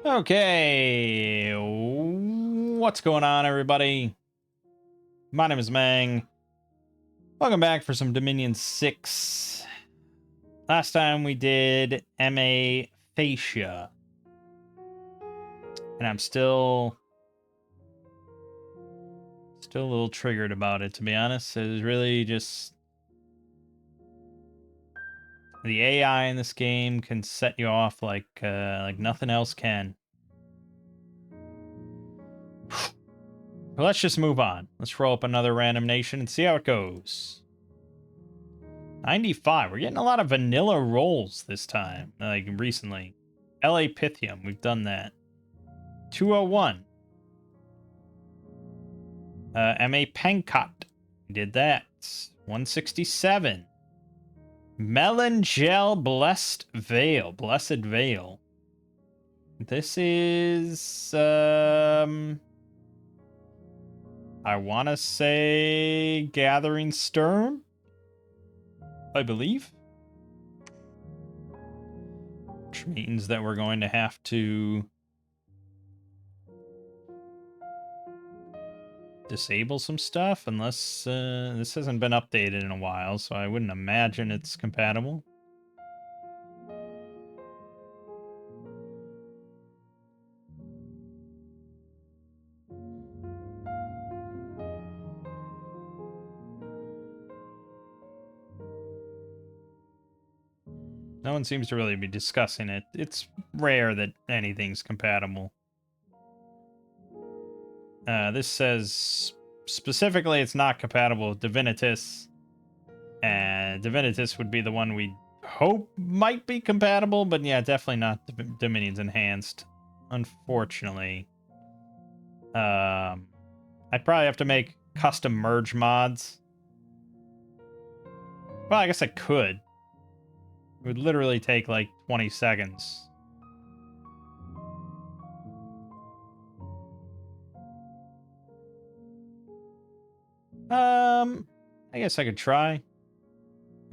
Okay, what's going on, everybody? My name is Mangg. Welcome back for some Dominion 6. Last time we did MA Fascia. And I'm still a little triggered about it, to be honest. It is really just... The AI in this game can set you off like nothing else can. Well, let's just move on. Let's roll up another random nation and see how it goes. 95. We're getting a lot of vanilla rolls this time, like recently. LA Pythium, we've done that. 201. MA Pankot, we did that. 167. Melangell Blessed Veil. This is I want to say Gathering Sturm, I believe. Which means that we're going to have to disable some stuff, unless this hasn't been updated in a while, so I wouldn't imagine it's compatible. No one seems to really be discussing it. It's rare that anything's compatible. This says specifically it's not compatible with Divinitas. And Divinitas would be the one we hope might be compatible, but yeah, definitely not Dominion's Enhanced, unfortunately. I'd probably have to make custom merge mods. Well, I guess I could. It would literally take like 20 seconds. I guess I could try.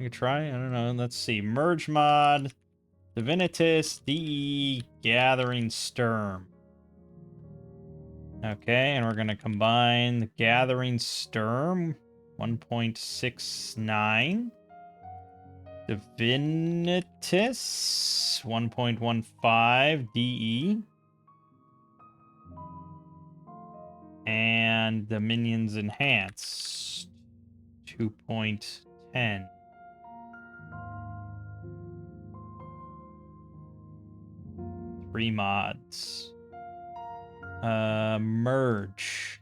I don't know. Let's see. Merge mod, Divinitas, DE, Gathering Sturm. Okay, and we're going to combine the Gathering Sturm, 1.69. Divinitas, 1.15 DE. And Dominion's Enhanced, 2.10. Three mods. Merge.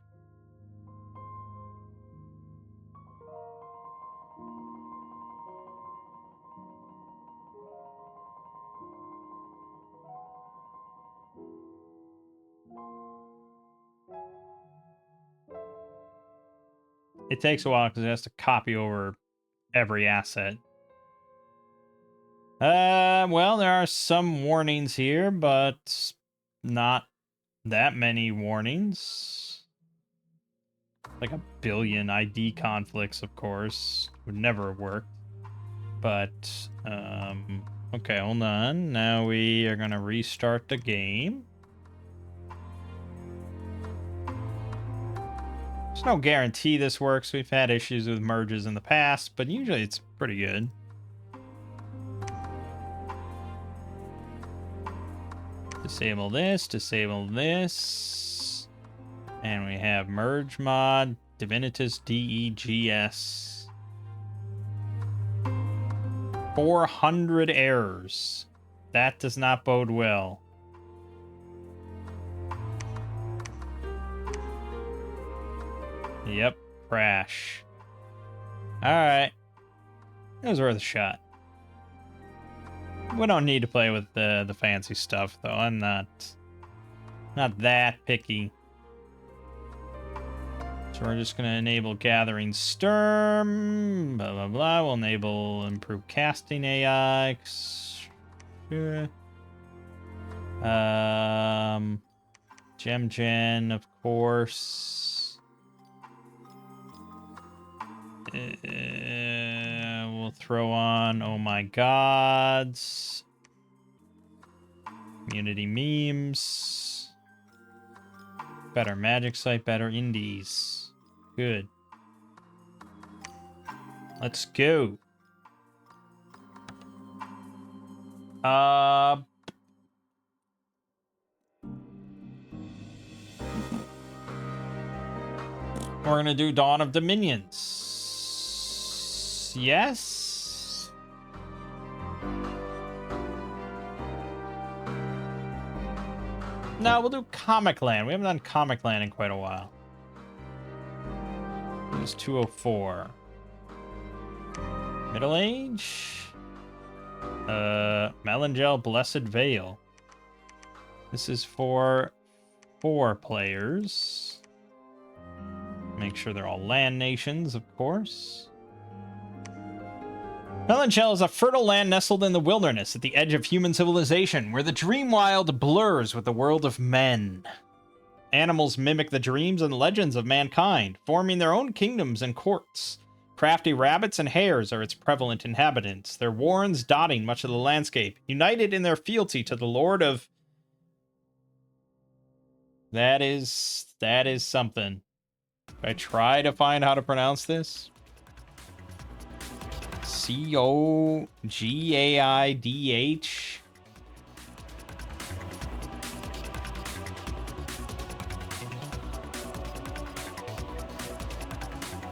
It takes a while because it has to copy over every asset. Well, there are some warnings here, but not that many warnings. Like a billion ID conflicts, of course. Would never have worked. But, okay, hold on. Now we are gonna restart the game. There's no guarantee this works. We've had issues with merges in the past, but usually it's pretty good. Disable this. And we have merge mod, Divinitas DEGS. 400 errors. That does not bode well. Yep, crash. Alright. It was worth a shot. We don't need to play with the fancy stuff, though. I'm not that picky. So we're just going to enable Gathering Sturm. Blah, blah, blah. We'll enable Improved Casting AI. Sure. Gem Gen, of course. We'll throw on Oh My Gods. Community memes. Better magic site, better indies. Good. Let's go. We're gonna do Dawn of Dominions. Yes? No, we'll do Comic Land. We haven't done Comic Land in quite a while. It was 204. Middle Age? Melangell Blessed Veil. This is for 4 players. Make sure they're all land nations, of course. Melangell is a fertile land nestled in the wilderness at the edge of human civilization, where the dream wild blurs with the world of men. Animals mimic the dreams and legends of mankind, forming their own kingdoms and courts. Crafty rabbits and hares are its prevalent inhabitants, their warrens dotting much of the landscape, united in their fealty to the Lord of... That is something. I try to find how to pronounce this. Cogaidh.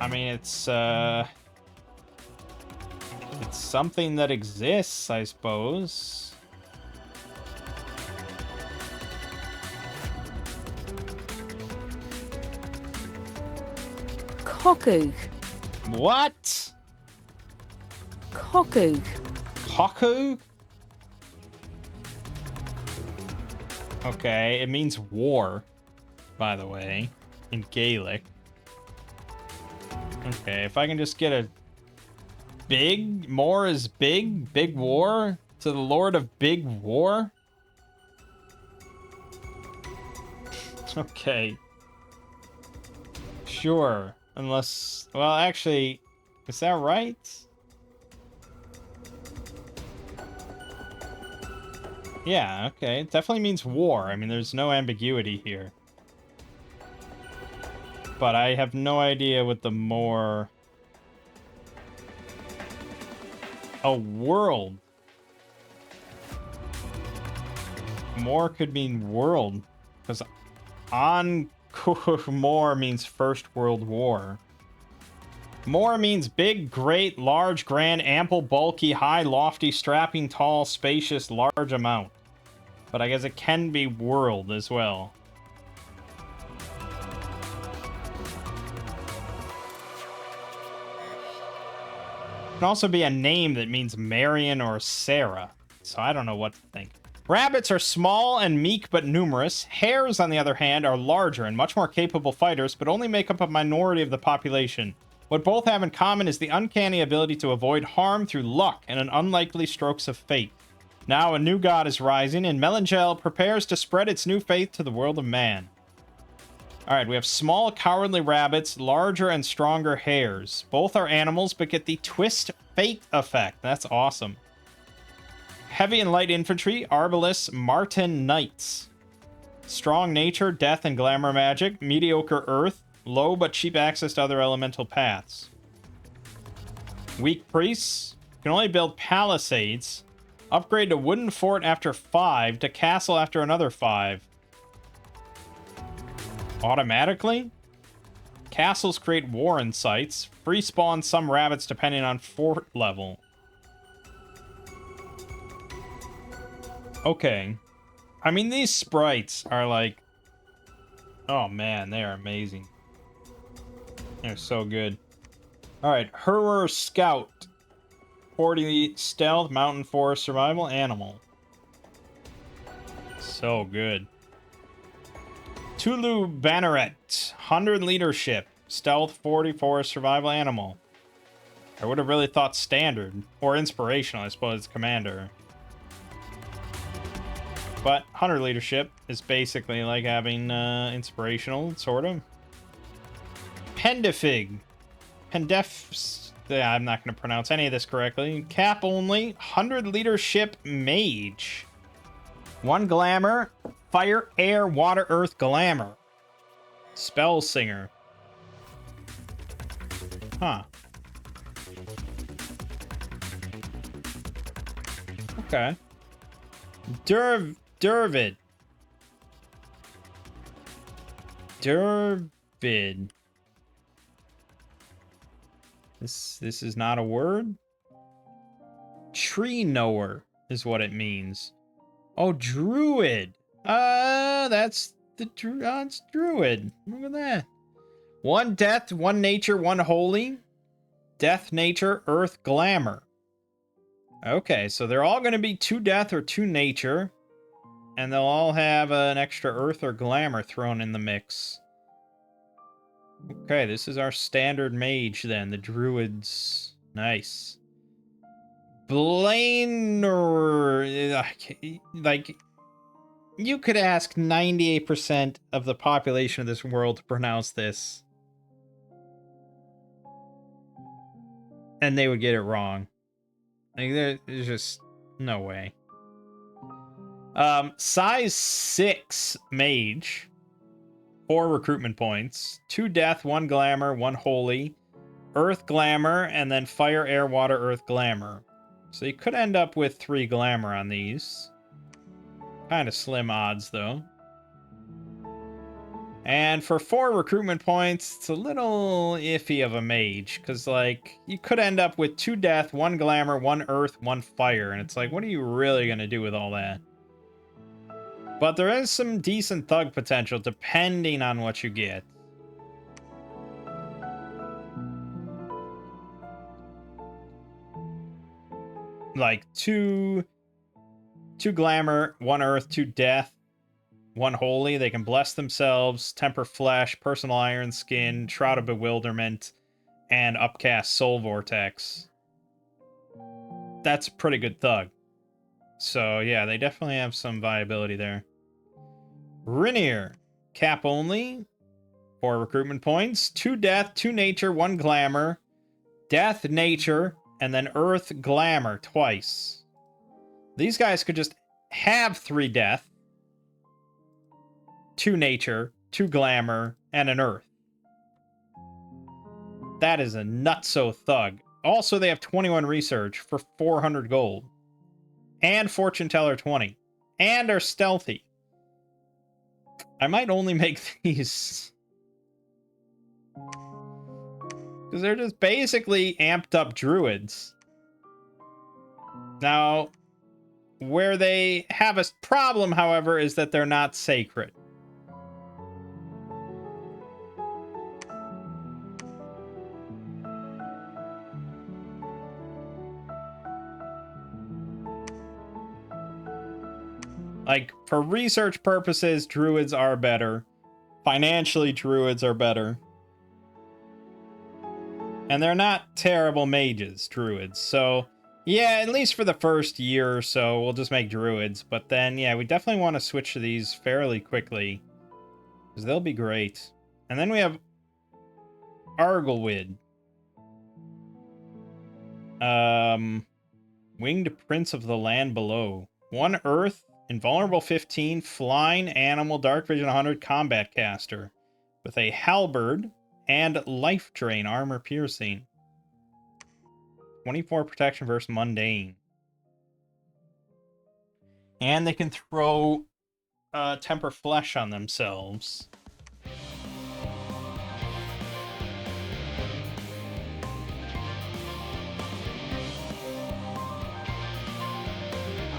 I mean, it's something that exists, I suppose. Cockog. What? Cockog. Cockog? Okay, it means war, by the way, in Gaelic. Okay, if I can just get a big, more is big war to the Lord of Big War. Okay. Sure. Unless, well, actually, is that right? Yeah, okay. It definitely means war. I mean, there's no ambiguity here. But I have no idea what the more... A world. More could mean world. Because on more means First World War. More means big, great, large, grand, ample, bulky, high, lofty, strapping, tall, spacious, large amount. But I guess it can be world as well. It can also be a name that means Marion or Sarah. So I don't know what to think. Rabbits are small and meek but numerous. Hares, on the other hand, are larger and much more capable fighters, but only make up a minority of the population. What both have in common is the uncanny ability to avoid harm through luck and an unlikely strokes of fate. Now a new god is rising, and Melangell prepares to spread its new faith to the world of man. Alright, we have small, cowardly rabbits, larger and stronger hares. Both are animals, but get the twist fate effect. That's awesome. Heavy and light infantry, Arbalest, Marten Knights. Strong nature, death and glamour magic. Mediocre earth, low but cheap access to other elemental paths. Weak priests, can only build palisades. Upgrade to wooden fort after 5, to castle after another 5. Automatically? Castles create warren sites. Free spawn some rabbits depending on fort level. Okay. I mean, these sprites are like... Oh man, they are amazing. They're so good. Alright, Hurler Scout. 40 stealth, mountain forest, survival, animal. So good. Tulu Banneret. 100 leadership. Stealth, 40 forest, survival, animal. I would have really thought standard. Or inspirational, I suppose, commander. But 100 leadership is basically like having inspirational, sort of. Pendefig. Yeah, I'm not going to pronounce any of this correctly. Cap only. 100 leadership mage. 1 glamour. Fire, air, water, earth, glamour. Spell singer. Huh. Okay. Durvid. Durvid. This is not a word? Tree knower is what it means. Oh, druid. That's the it's druid. Look at that. 1 death, 1 nature, 1 holy. Death, nature, earth, glamour. Okay, so they're all going to be 2 death or 2 nature. And they'll all have an extra earth or glamour thrown in the mix. Okay, this is our standard mage then, the druids. Nice. Blainer. Like, you could ask 98% of the population of this world to pronounce this. And they would get it wrong. Like, there's just no way. Size 6 mage. 4 recruitment points. 2 death, 1 glamour, 1 holy. Earth glamour, and then fire, air, water, earth glamour. So you could end up with 3 glamour on these. Kind of slim odds, though. And for 4 recruitment points, it's a little iffy of a mage. Because, like, you could end up with 2 death, 1 glamour, 1 earth, 1 fire. And it's like, what are you really going to do with all that? But there is some decent thug potential, depending on what you get. Like, 2 glamour, 1 earth, 2 death, 1 holy. They can bless themselves, temper flesh, personal iron skin, shroud of bewilderment, and upcast soul vortex. That's a pretty good thug. So yeah, they definitely have some viability there. Rainier, cap only, 4 recruitment points, 2 death, 2 nature, 1 glamour, death, nature, and then earth, glamour twice. These guys could just have 3 death, 2 nature, 2 glamour, and an earth. That is a nutso thug. Also, they have 21 research for 400 gold. And fortune teller 20. And are stealthy. I might only make these. Because they're just basically amped up druids. Now, where they have a problem, however, is that they're not sacred. Like, for research purposes, druids are better. Financially, druids are better. And they're not terrible mages, druids. So, yeah, at least for the first year or so, we'll just make druids. But then, yeah, we definitely want to switch to these fairly quickly. Because they'll be great. And then we have Arglewid. Winged Prince of the Land Below. 1 Earth, Invulnerable 15, Flying Animal, Dark Vision 100, Combat Caster. With a Halberd and Life Drain, Armor Piercing. 24 protection versus Mundane. And they can throw Temper Flesh on themselves.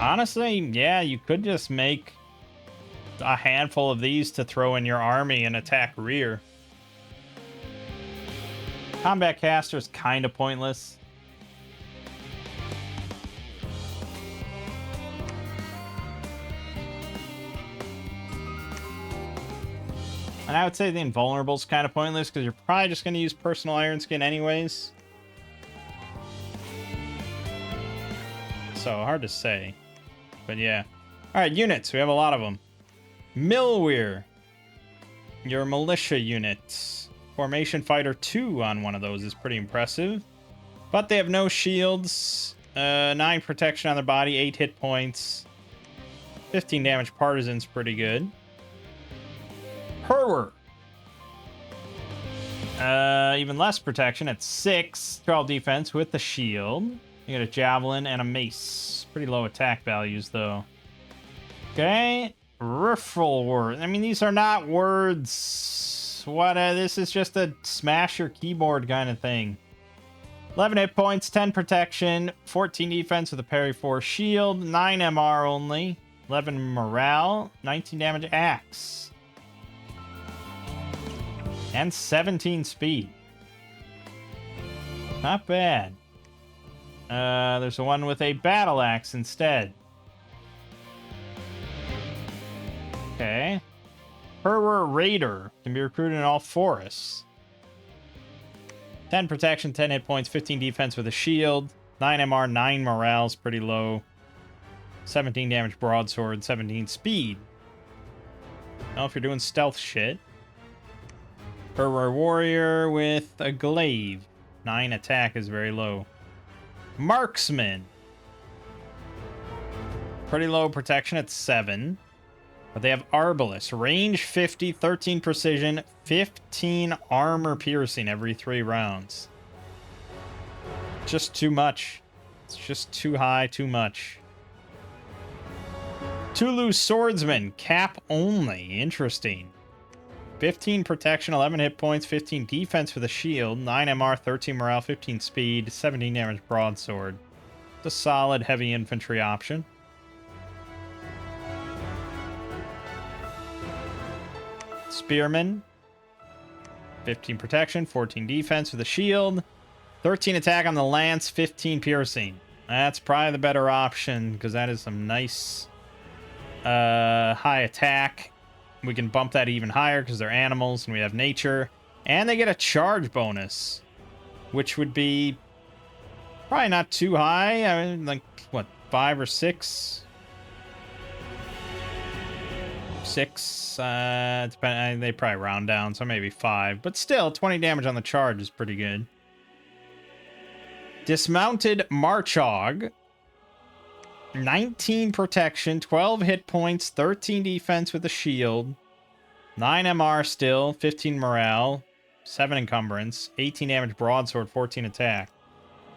Honestly, yeah, you could just make a handful of these to throw in your army and attack rear. Combat Caster is kind of pointless. And I would say the Invulnerable is kind of pointless because you're probably just going to use Personal Iron Skin anyways. So, hard to say. But yeah. Alright, units. We have a lot of them. Milweir. Your militia units. Formation Fighter 2 on one of those is pretty impressive. But they have no shields. 9 protection on their body, 8 hit points. 15 damage Partisan's pretty good. Herwer. Even less protection at 6. 12 defense with the shield. You got a javelin and a mace. Pretty low attack values, though. Okay. Riffle word. I mean, these are not words. What? This is just a smash your keyboard kind of thing. 11 hit points, 10 protection, 14 defense with a parry 4 shield, 9 MR only, 11 morale, 19 damage axe, and 17 speed. Not bad. There's a one with a battle axe instead. Okay. Herwer Raider can be recruited in all forests. 10 protection, 10 hit points, 15 defense with a shield, 9 MR, 9 morale is pretty low, 17 damage broadsword, 17 speed. Now if you're doing stealth shit. Herwer Warrior with a glaive. 9 attack is very low. Marksman. Pretty low protection at 7. But they have Arbalest. Range 50, 13 precision, 15 armor piercing every 3 rounds. Just too much. It's just too high, too much. Tulu Swordsman. Cap only. Interesting. 15 protection, 11 hit points, 15 defense with a shield, 9 MR, 13 morale, 15 speed, 17 damage broadsword. It's a solid heavy infantry option. Spearman. 15 protection, 14 defense with a shield, 13 attack on the lance, 15 piercing. That's probably the better option because that is some nice high attack. We can bump that even higher because they're animals and we have nature. And they get a charge bonus, which would be probably not too high. I mean, like, what, 5 or 6? 6, they probably round down, so maybe 5. But still, 20 damage on the charge is pretty good. Dismounted Marchog. 19 protection, 12 hit points, 13 defense with a shield, 9 MR still, 15 morale, 7 encumbrance, 18 damage broadsword, 14 attack.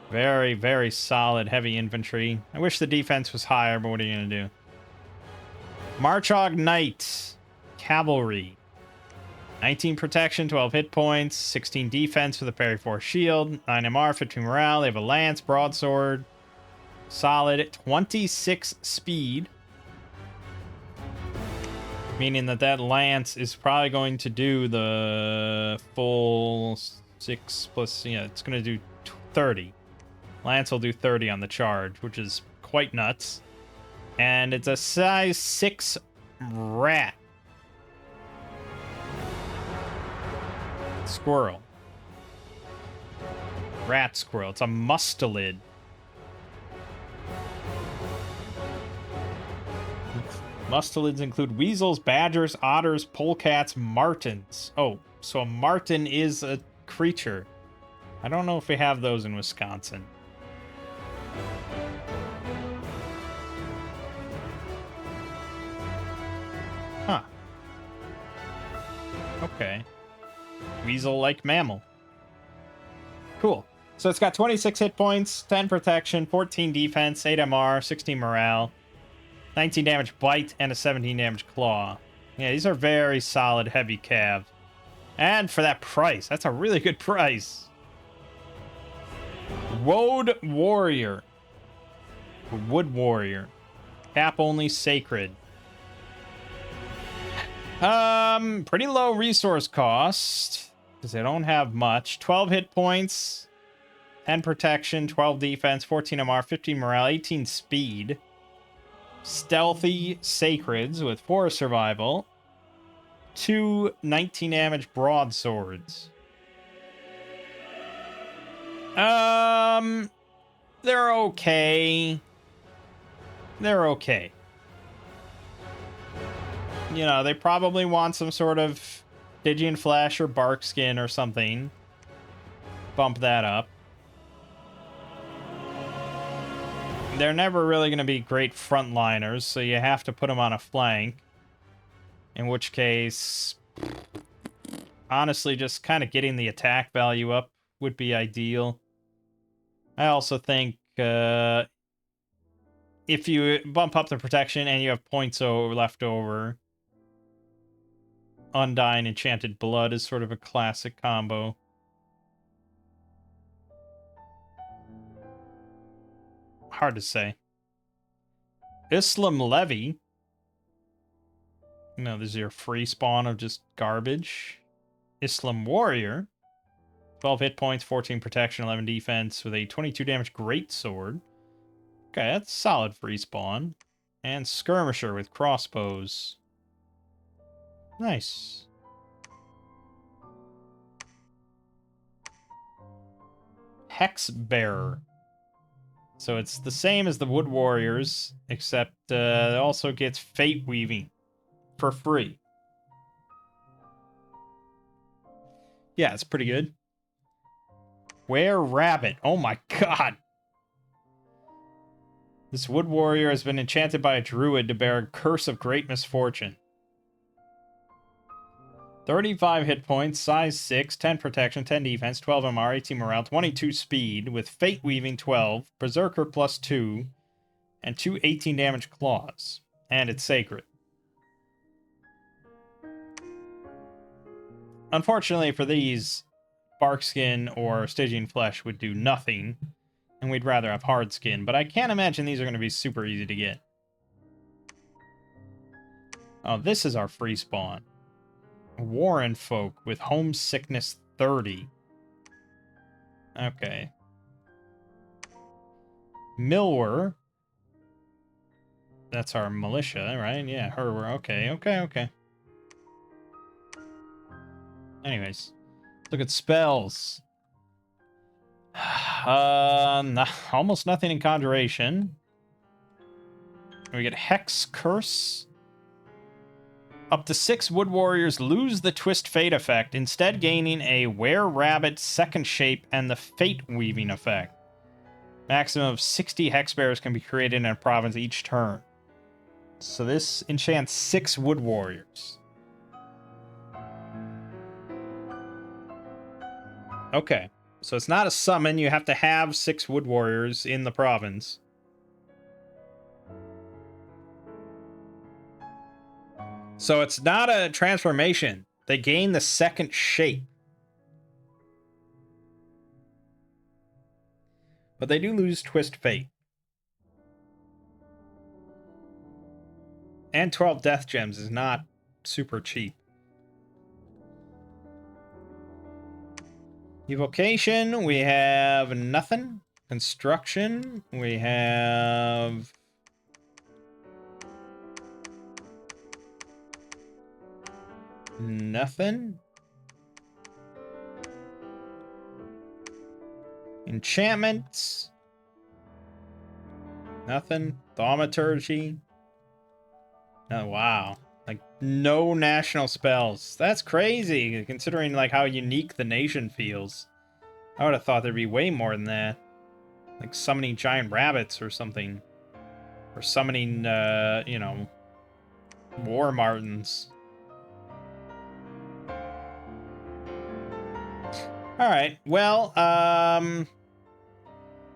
Very, very solid heavy infantry. I wish the defense was higher, but what are you going to do? Marchog Knight. Cavalry. 19 protection, 12 hit points, 16 defense with a parry 4 shield, 9 MR, 15 morale. They have a lance, broadsword. Solid 26 speed. Meaning that lance is probably going to do the full 6 plus, yeah, it's going to do 30. Lance will do 30 on the charge, which is quite nuts. And it's a size 6 rat. Squirrel. Rat squirrel. It's a mustelid. Mustelids include weasels, badgers, otters, polecats, martens. Oh, so a marten is a creature. I don't know if we have those in Wisconsin. Huh. Okay. Weasel-like mammal. Cool. So it's got 26 hit points, 10 protection, 14 defense, 8 MR, 16 morale, 19 damage bite, and a 17 damage claw. Yeah, these are very solid heavy cav. And for that price, that's a really good price. Woad Warrior. Wood Warrior. Cap only sacred. Pretty low resource cost because they don't have much. 12 hit points, 10 protection, 12 defense, 14 MR, 15 morale, 18 speed. Stealthy Sacreds with 4 survival. 2 19 damage broadswords. They're okay. They're okay. You know, they probably want some sort of Stygian Flesh or Bark Skin or something. Bump that up. they're never really going to be great frontliners, so you have to put them on a flank. In which case, honestly, just kind of getting the attack value up would be ideal. I also think if you bump up the protection and you have points left over, Undying Enchanted Blood is sort of a classic combo. Hard to say. Islam Levy. No, this is your free spawn of just garbage. Islam Warrior. 12 hit points, 14 protection, 11 defense with a 22 damage greatsword. Okay, that's solid free spawn. And Skirmisher with crossbows. Nice. Hex Bearer. So it's the same as the Wood Warriors, except it also gets Fate Weaving for free. Yeah, it's pretty good. Were Rabbit. Oh my god. This Wood Warrior has been enchanted by a druid to bear a curse of great misfortune. 35 hit points, size 6, 10 protection, 10 defense, 12 MR, 18 morale, 22 speed, with Fate Weaving 12, Berserker plus 2, and 2 18 damage claws. And it's sacred. Unfortunately for these, Barkskin or Stygian Flesh would do nothing, and we'd rather have hard skin, but I can't imagine these are going to be super easy to get. Oh, this is our free spawn. Warren Folk with Homesickness 30. Okay. Milwer. That's our militia, right? Yeah, her. Okay. Anyways, look at spells. Almost nothing in Conjuration. We get Hex Curse. Up to 6 Wood Warriors lose the Twist Fate effect, instead gaining a Were Rabbit second shape and the Fate Weaving effect. Maximum of 60 Hex Bearers can be created in a province each turn. So this enchants 6 Wood Warriors. Okay, so it's not a summon, you have to have 6 Wood Warriors in the province. So it's not a transformation. They gain the second shape. But they do lose Twist Fate. And 12 Death Gems is not super cheap. Evocation, we have nothing. Construction, we have... nothing. Enchantments. Nothing. Thaumaturgy. Oh, wow. Like, no national spells. That's crazy, considering, like, how unique the nation feels. I would have thought there'd be way more than that. Like, summoning giant rabbits or something. Or summoning, you know, war martins. Alright, well,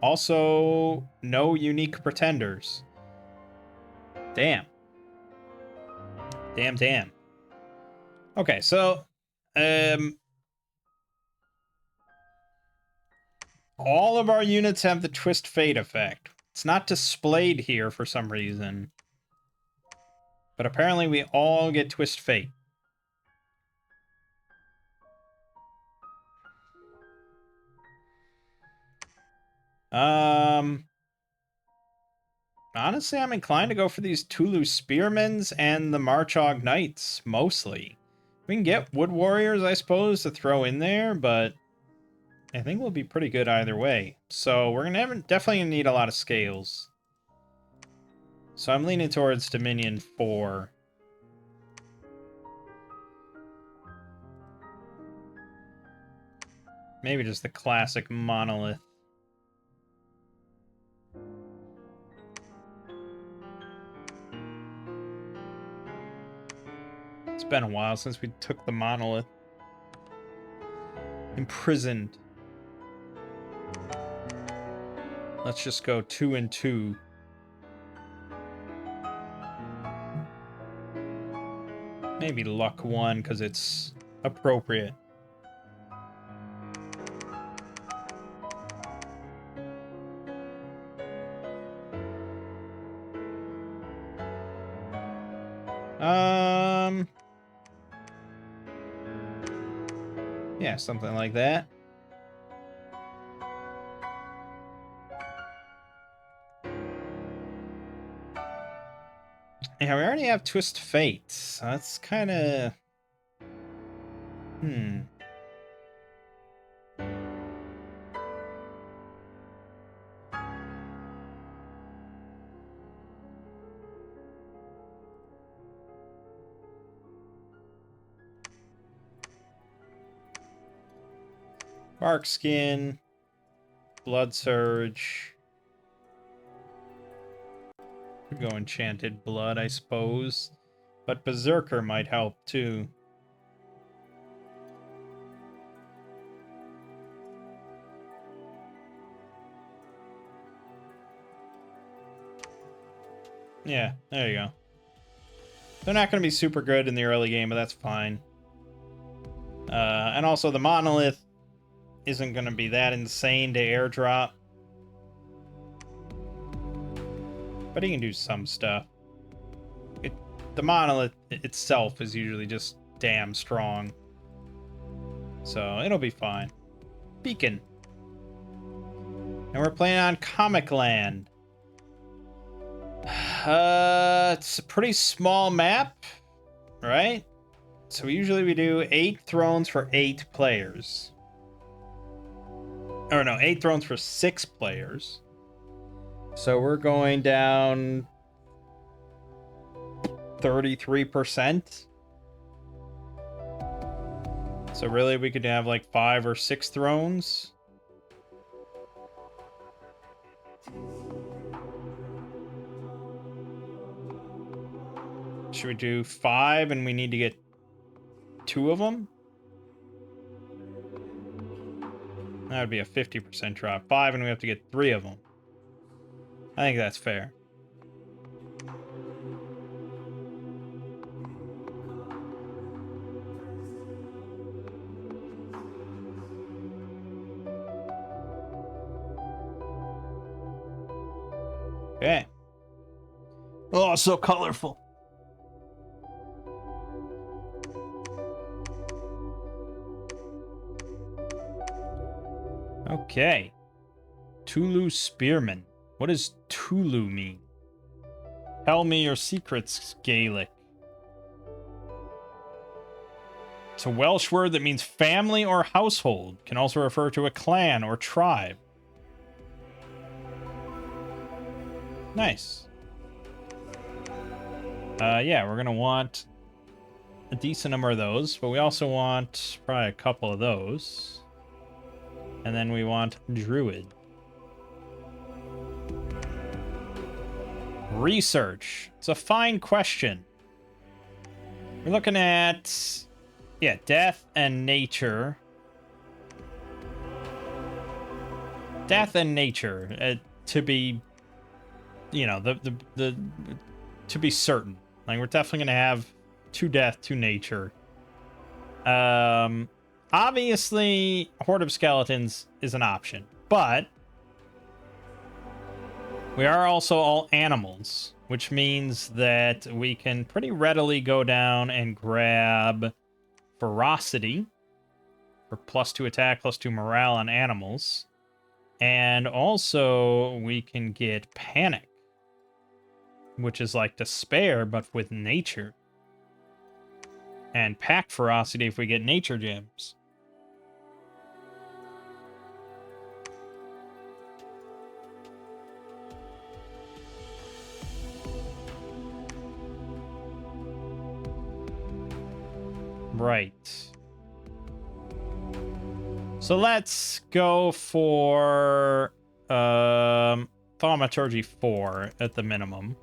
also, no unique pretenders. Damn. Damn. Okay, so, all of our units have the Twist Fate effect. It's not displayed here for some reason. But apparently we all get Twist Fate. Honestly, I'm inclined to go for these Tulu Spearmans and the Marchog Knights, mostly. We can get Wood Warriors, I suppose, to throw in there, but I think we'll be pretty good either way. So we're definitely gonna need a lot of scales. So I'm leaning towards Dominion 4. Maybe just the classic monolith. It's been a while since we took the monolith. Imprisoned. Let's just go 2 and 2. Maybe luck 1 because it's appropriate. Yeah, something like that. Yeah, we already have Twist Fate. So that's kind of... Bark Skin. Blood Surge. Could go Enchanted Blood, I suppose. But Berserker might help, too. Yeah, there you go. They're not going to be super good in the early game, but that's fine. And also, the Monolith isn't going to be that insane to airdrop. But he can do some stuff. The Monolith itself is usually just damn strong. So, it'll be fine. Beacon. And we're playing on Comic Land. It's a pretty small map, right? So usually we do 8 thrones for 8 players. Or no, 8 thrones for 6 players. So we're going down 33%. So really we could have like 5 or 6 thrones. Should we do 5 and we need to get 2 of them? That would be a 50% drop. 5 and we have to get 3 of them. I think that's fair. Okay. Oh, so colorful. Okay. Tulu Spearman. What does Tulu mean? Tell me your secrets, Gaelic. It's a Welsh word that means family or household. Can also refer to a clan or tribe. Nice. Yeah, we're going to want a decent number of those, but we also want probably a couple of those. And then we want Druid. Research. It's a fine question. We're looking at, yeah, death and nature. Death and nature, to be, you know, to be certain. Like, we're definitely going to have 2 death, 2 nature. Obviously, Horde of Skeletons is an option, but we are also all animals, which means that we can pretty readily go down and grab Ferocity for +2 attack, +2 morale on animals. And also, we can get Panic, which is like Despair, but with nature. And Pack Ferocity if we get nature gems. Right. So let's go for Thaumaturgy 4 at the minimum.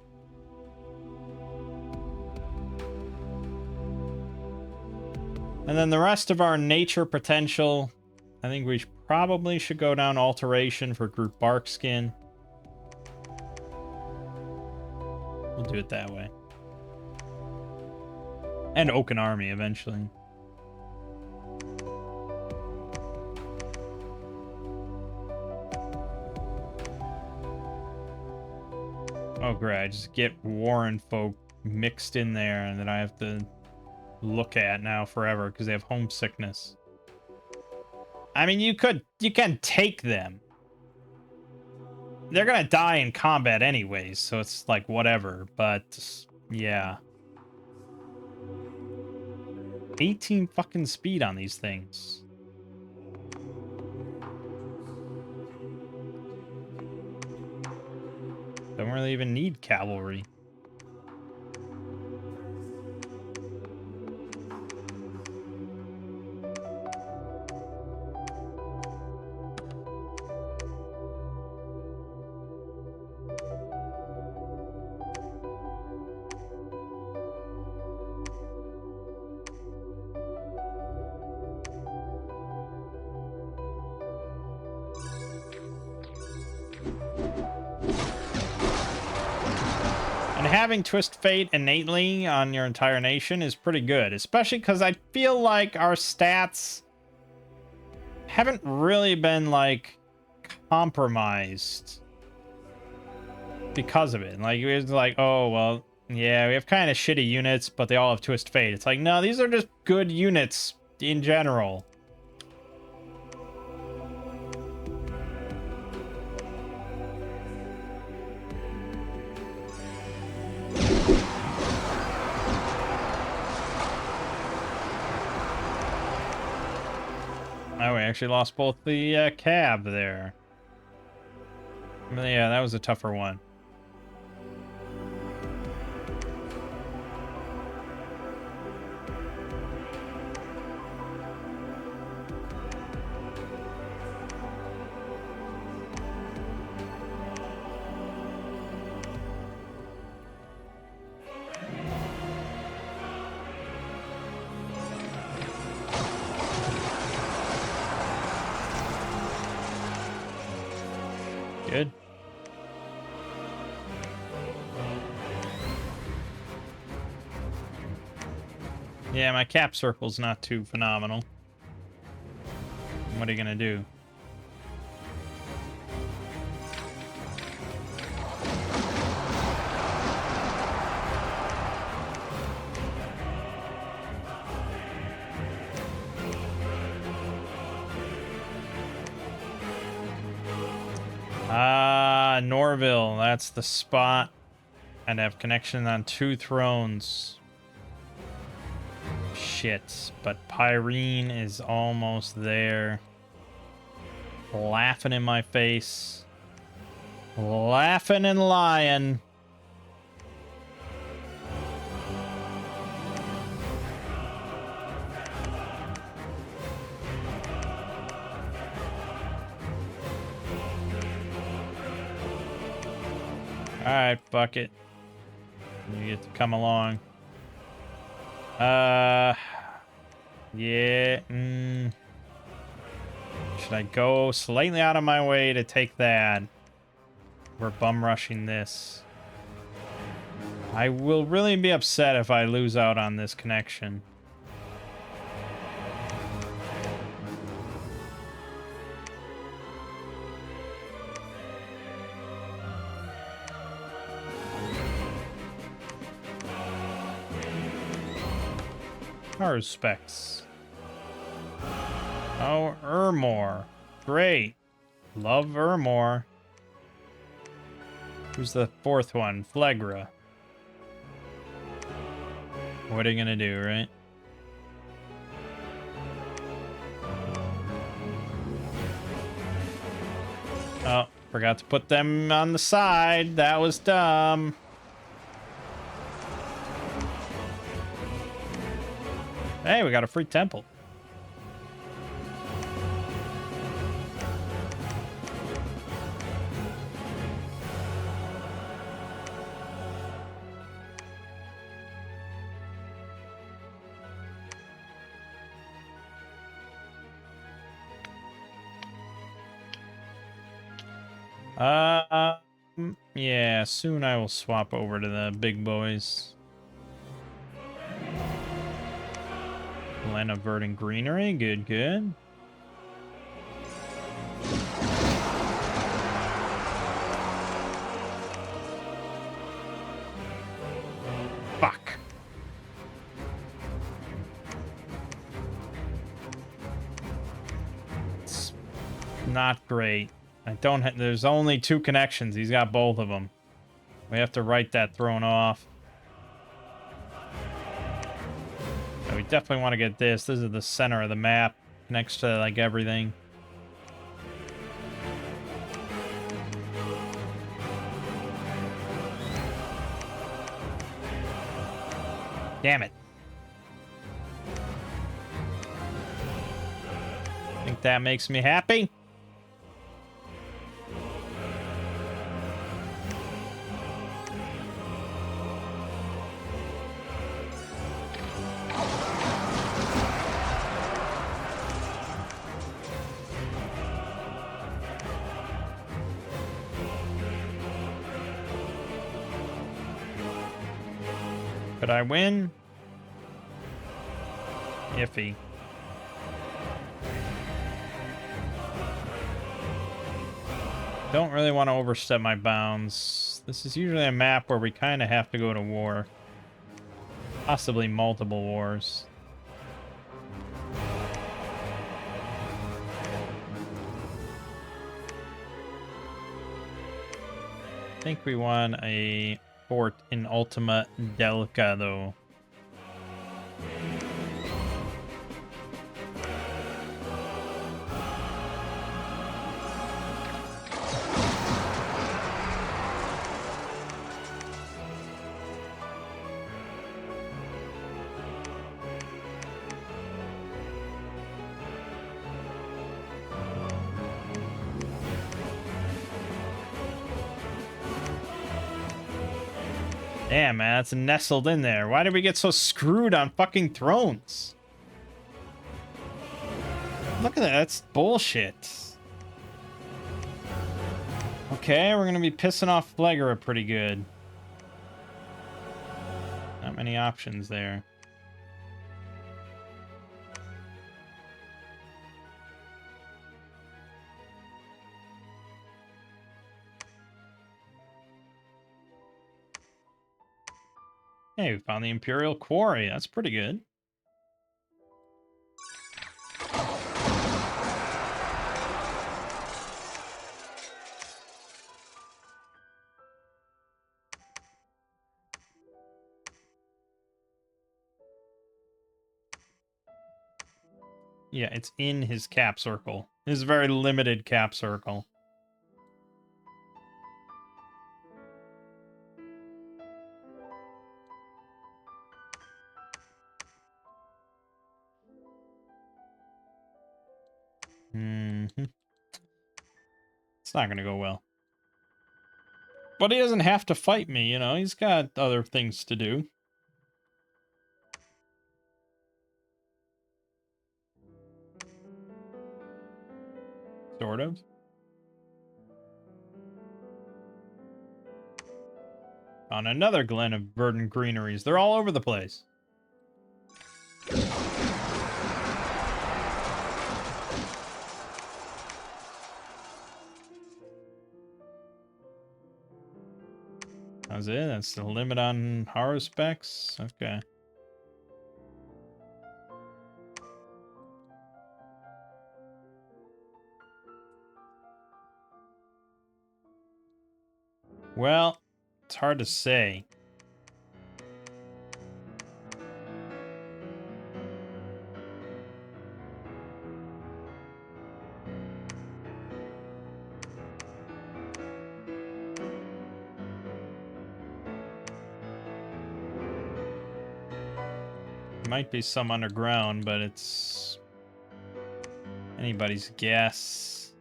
And then the rest of our nature potential, I think we probably should go down alteration for group bark skin. We'll do it that way. And Oaken Army eventually. Oh great, I just get Warren folk mixed in there and then I have to look at now forever because they have homesickness. I mean, you can take them. They're gonna die in combat anyways, so it's like whatever, but yeah. 18 fucking speed on these things. Don't really even need cavalry. And having Twist Fate innately on your entire nation is pretty good, especially because I feel like our stats haven't really been, like, compromised because of it. Like, it's like, oh, well, yeah, we have kind of shitty units, but they all have Twist Fate. It's like, no, these are just good units in general. Oh, we actually lost both the cab there. Yeah, that was a tougher one. Good. Yeah, my cap circle's not too phenomenal. What are you gonna do? Ah, Norville, that's the spot. And have connection on 2 thrones. Shit, but Pyrene is almost there. Laughing in my face. Laughing and lying. Alright, fuck it. You get to come along. Yeah. Should I go slightly out of my way to take that? We're bum rushing this. I will really be upset if I lose out on this connection. Our specs. Oh, Ermor. Great. Love Ermor. Who's the 4th one? Phlegra. What are you gonna do, right? Oh, forgot to put them on the side. That was dumb. Hey, we got a free temple. Yeah, soon I will swap over to the big boys. Land of verdant greenery, good, good. Fuck. It's not great. I don't there's only 2 connections. He's got both of them. We have to write that throne off. And we definitely want to get this. This is the center of the map. Connects to, like, everything. Damn it. Think that makes me happy? Could I win? Iffy. Don't really want to overstep my bounds. This is usually a map where we kind of have to go to war. Possibly multiple wars. I think we won a fort in Ultima Delica, though. Damn, man, that's nestled in there. Why did we get so screwed on fucking thrones? Look at that, that's bullshit. Okay, we're gonna be pissing off Phlegara pretty good. Not many options there. Hey, we found the Imperial Quarry. That's pretty good. Yeah, it's in his cap circle. His very limited cap circle. Mm-hmm. It's not gonna go well. But he doesn't have to fight me, you know? He's got other things to do. Sort of. On another glen of verdant greeneries. They're all over the place. That's it? That's the limit on horror specs? Okay. Well, it's hard to say. Might be some underground, but it's anybody's guess.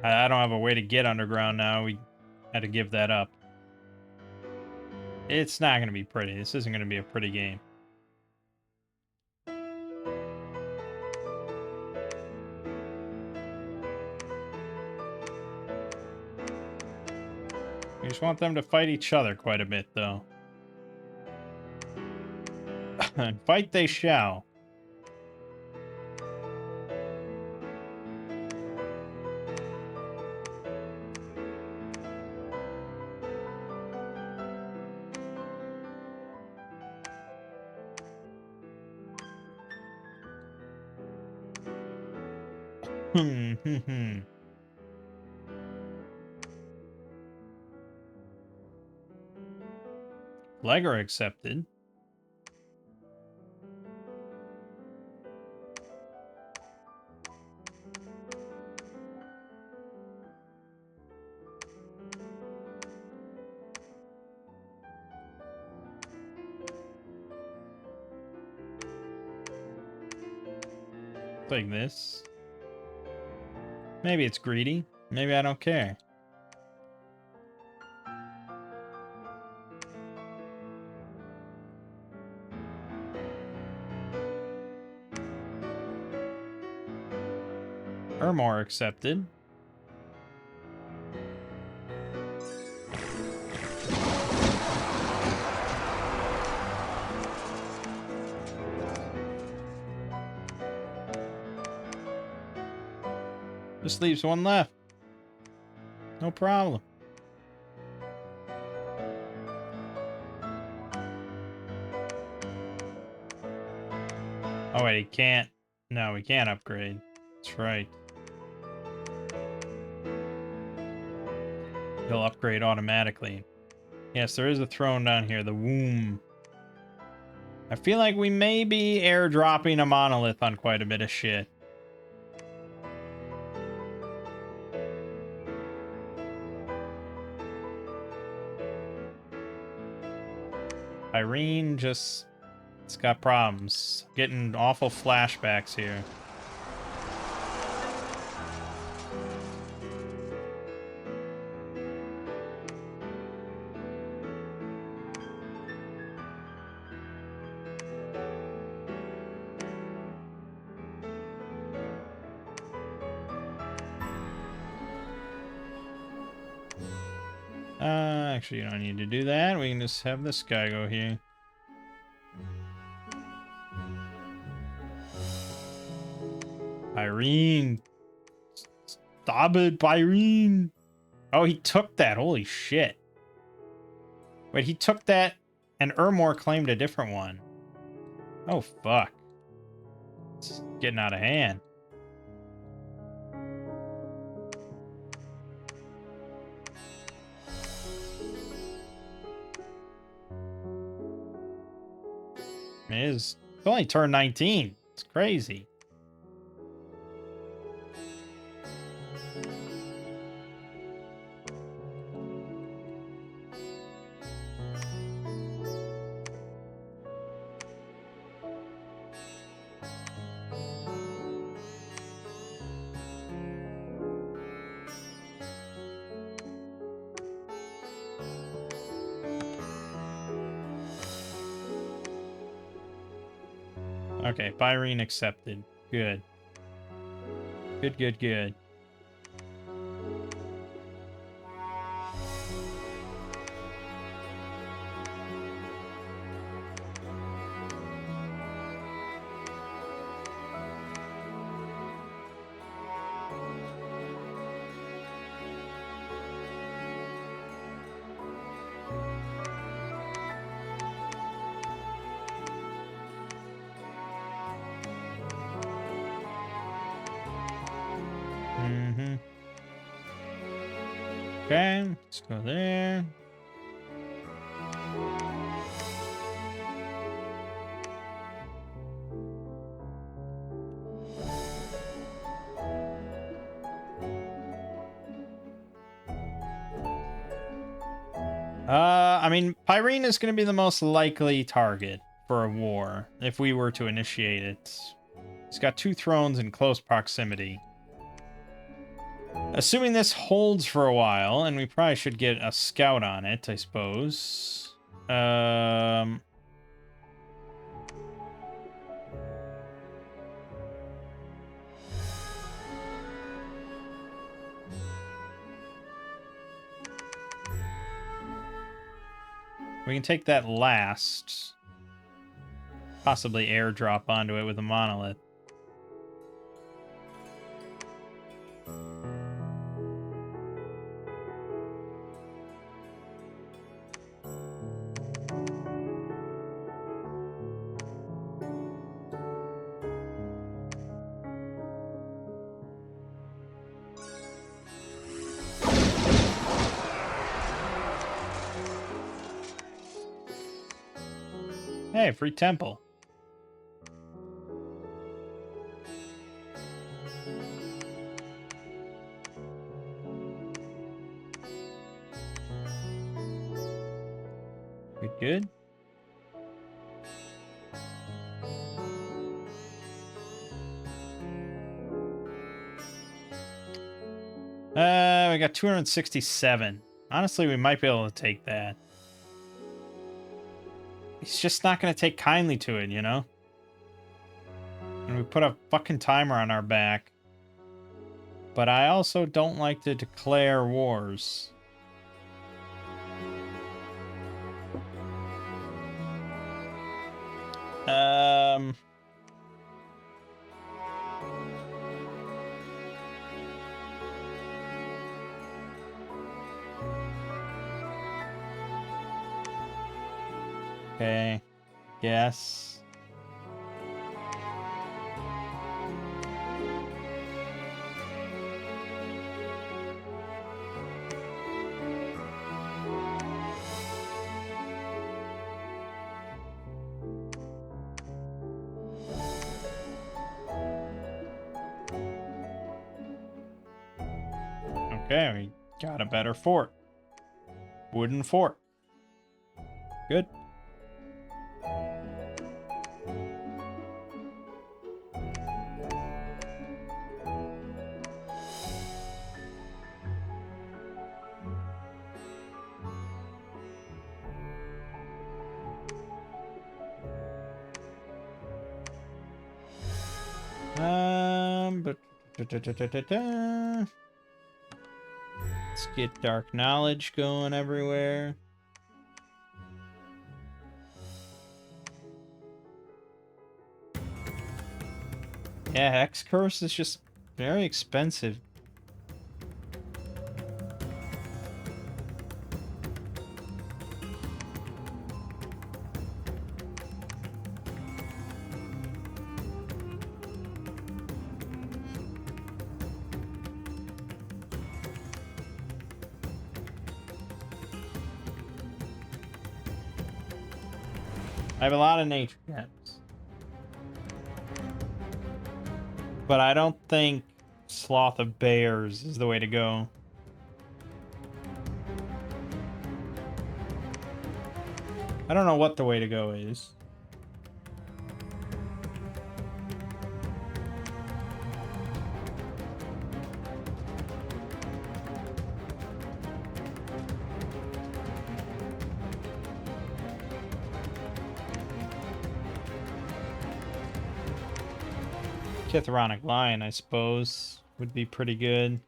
I don't have a way to get underground now. We had to give that up. It's not going to be pretty. This isn't going to be a pretty game. We just want them to fight each other quite a bit, though. And fight they shall. Legger accepted. Like this. Maybe it's greedy. Maybe I don't care. Ermor accepted. Just leaves one left. No problem. Oh wait, he can't. No, he can't upgrade. That's right. He'll upgrade automatically. Yes, there is a throne down here, the womb. I feel like we may be airdropping a monolith on quite a bit of shit. Irene just... It's got problems. Getting awful flashbacks here. Actually, you don't need to do that. We can just have this guy go here. Irene. Stop it, Irene. Oh, he took that. Holy shit. Wait, he took that and Ermor claimed a different one. Oh, fuck. It's getting out of hand. It's only turned 19. It's crazy. Okay, Byrene accepted. Good. Good, good, good. Okay, let's go there. I mean, Pyrene is going to be the most likely target for a war if we were to initiate it. He's got 2 thrones in close proximity. Assuming this holds for a while, and we probably should get a scout on it, I suppose. We can take that last. Possibly airdrop onto it with a monolith. Hey, free temple. Good, good. We got 267. Honestly, we might be able to take that. He's just not going to take kindly to it, you know? And we put a fucking timer on our back. But I also don't like to declare wars. Okay. Yes. Okay, we got a better fort. Wooden fort. Good. But let's get dark knowledge going everywhere. Yeah, Hex Curse is just very expensive. I have a lot of nature gems. But I don't think Sloth of Bears is the way to go. I don't know what the way to go is. Chithronic Lion, I suppose, would be pretty good.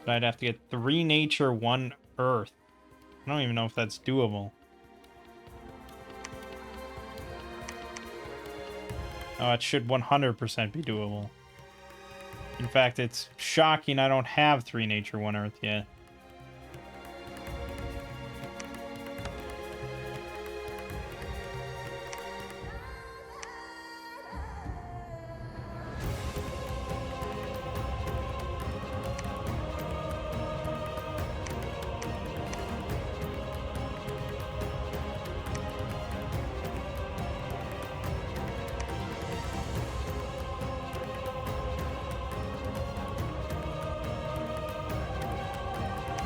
But I'd have to get 3 nature, 1 earth. I don't even know if that's doable. Oh, it should 100% be doable. In fact, it's shocking I don't have 3 nature, 1 earth yet.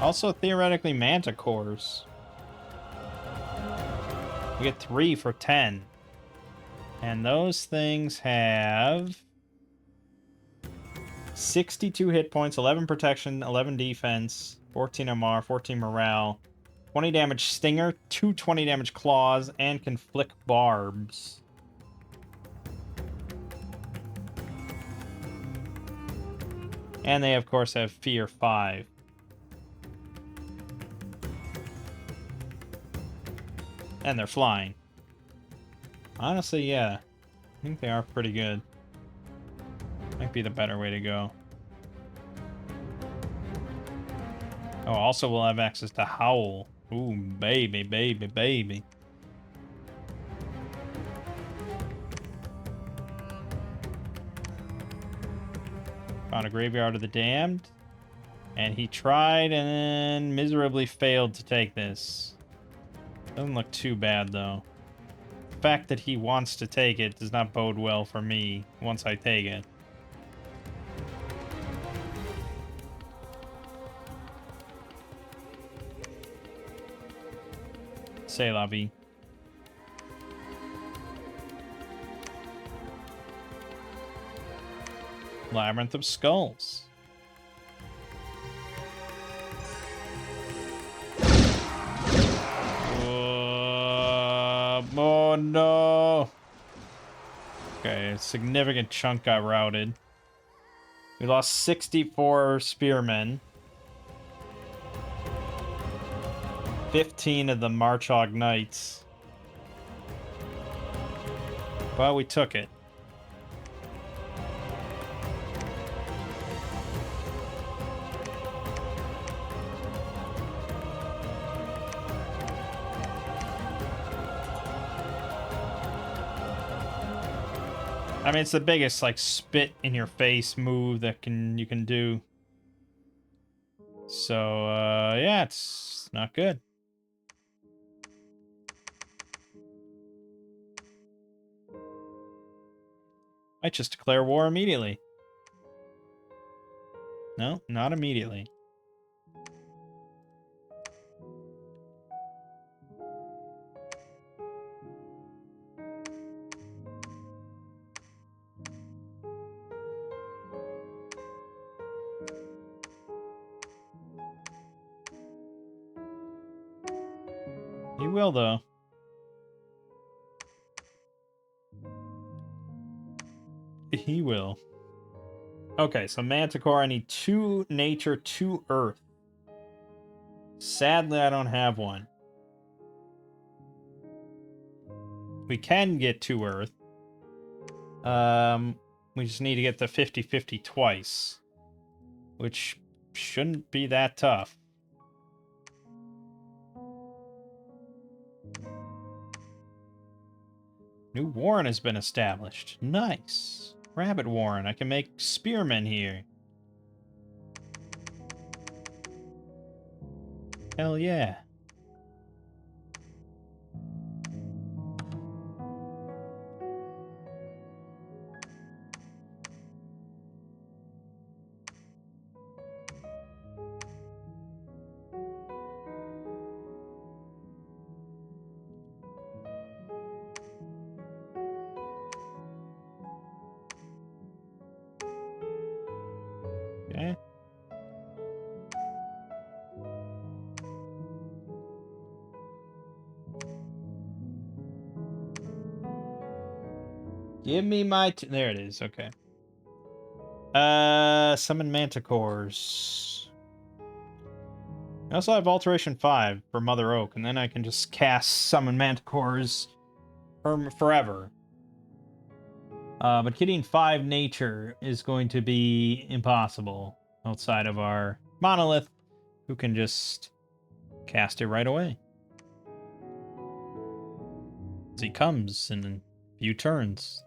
Also, theoretically, manticores. We get 3 for 10. And those things have 62 hit points, 11 protection, 11 defense, 14 MR, 14 morale, 20 damage stinger, 2 20 damage claws, and can flick barbs. And they, of course, have Fear 5. And they're flying. Honestly, yeah. I think they are pretty good. Might be the better way to go. Oh, also we'll have access to Howl. Ooh, baby, baby, baby. Found a Graveyard of the Damned. And he tried and then miserably failed to take this. Doesn't look too bad, though. The fact that he wants to take it does not bode well for me once I take it. C'est la vie. Labyrinth of Skulls. Oh no. Okay, a significant chunk got routed. We lost 64 spearmen. 15 of the Marchog Knights. Well, we took it. I mean, it's the biggest, like, spit in your face move that you can do. So, yeah, it's not good. Might just declare war immediately. No, not immediately. He will, though. He will. Okay, so Manticore, I need 2 nature, 2 earth. Sadly, I don't have one. We can get 2 earth. We just need to get the 50-50 twice. Which shouldn't be that tough. New warren has been established. Nice. Rabbit warren. I can make spearmen here. Hell yeah. Okay. Give me my... there it is. Okay. Summon manticores. I also have Alteration 5 for Mother Oak, and then I can just cast Summon Manticores forever. But getting 5 nature is going to be impossible outside of our Monolith, who can just cast it right away. As he comes in a few turns.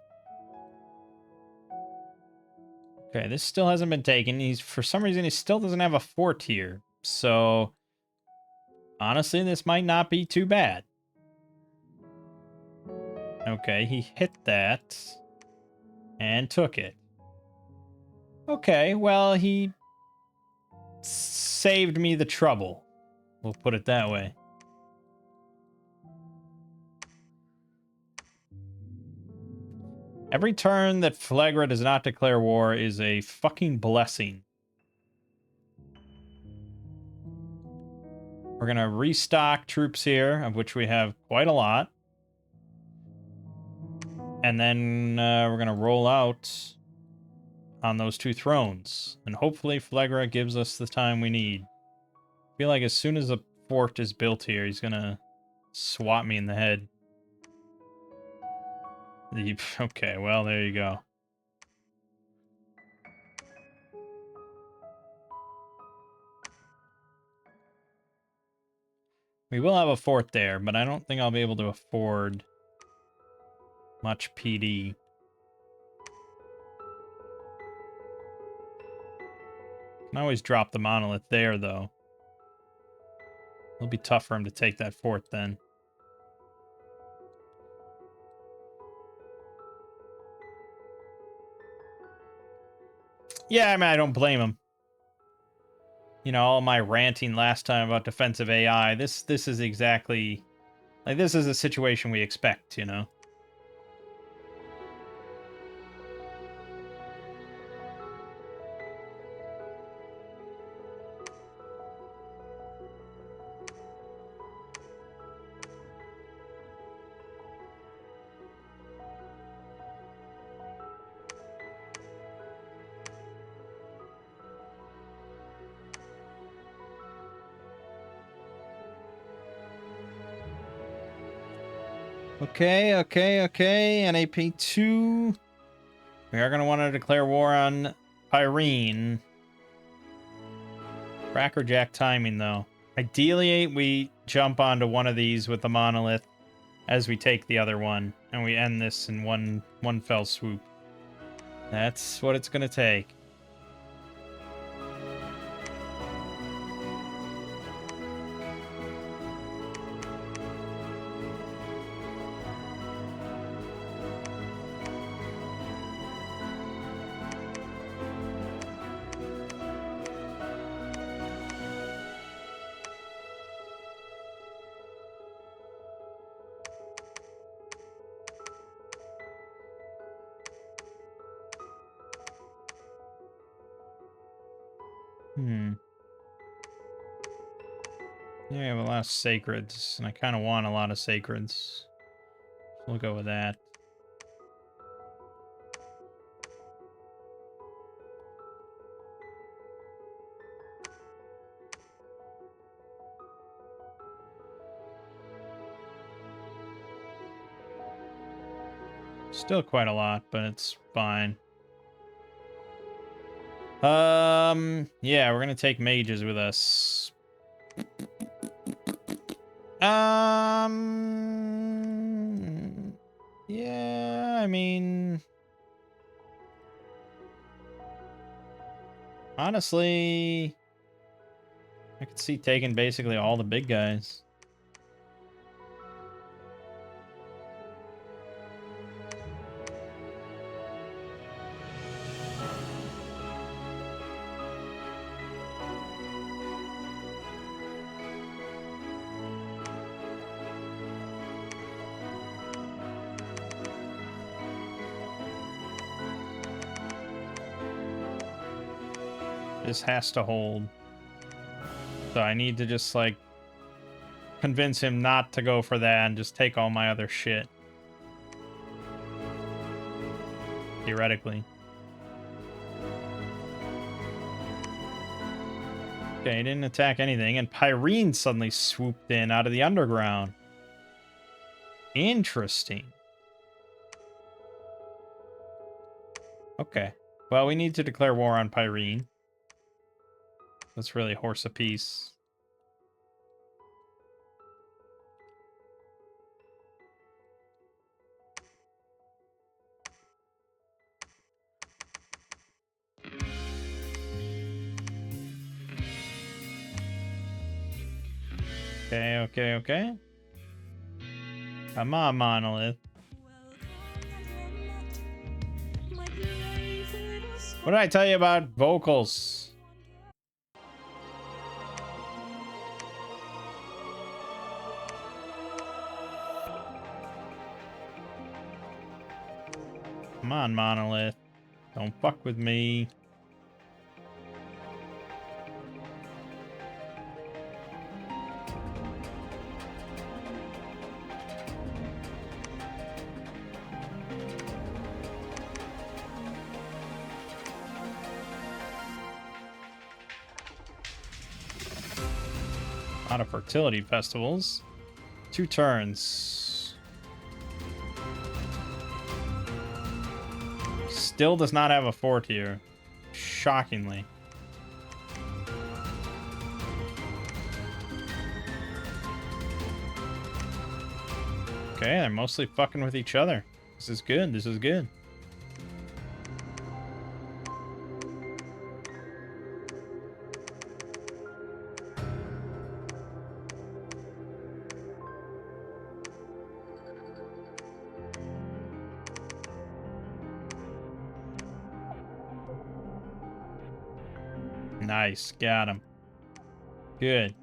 Okay, this still hasn't been taken. For some reason, he still doesn't have a fort here. So, honestly, this might not be too bad. Okay, he hit that. And took it. Okay, well, he saved me the trouble. We'll put it that way. Every turn that Phlegra does not declare war is a fucking blessing. We're going to restock troops here, of which we have quite a lot. And then we're going to roll out on those 2 thrones. And hopefully Phlegra gives us the time we need. I feel like as soon as a fort is built here, he's going to swat me in the head. Okay, well, there you go. We will have a fort there, but I don't think I'll be able to afford much PD. Can always drop the monolith there, though. It'll be tough for him to take that fort then. Yeah, I mean, I don't blame him. You know, all my ranting last time about defensive AI, this is exactly... Like, this is a situation we expect, you know? Okay, NAP2. We are going to want to declare war on Pyrene. Crackerjack timing, though. Ideally, we jump onto one of these with the monolith as we take the other one, and we end this in one fell swoop. That's what it's going to take. Yeah, we have a lot of sacreds, and I kind of want a lot of sacreds. We'll go with that. Still quite a lot, but it's fine. Yeah, we're gonna take mages with us. Yeah, I mean, honestly, I could see taking basically all the big guys. This has to hold. So I need to just, like, convince him not to go for that and just take all my other shit. Theoretically. Okay, he didn't attack anything, and Pyrene suddenly swooped in out of the underground. Interesting. Okay. Well, we need to declare war on Pyrene. That's really horse apiece. Okay. Come on, Monolith. What did I tell you about vocals? Come on, Monolith. Don't fuck with me. A lot of fertility festivals. 2 turns. Still does not have a fort here. Shockingly. Okay, they're mostly fucking with each other. This is good. This is good. Nice. Got him. Good.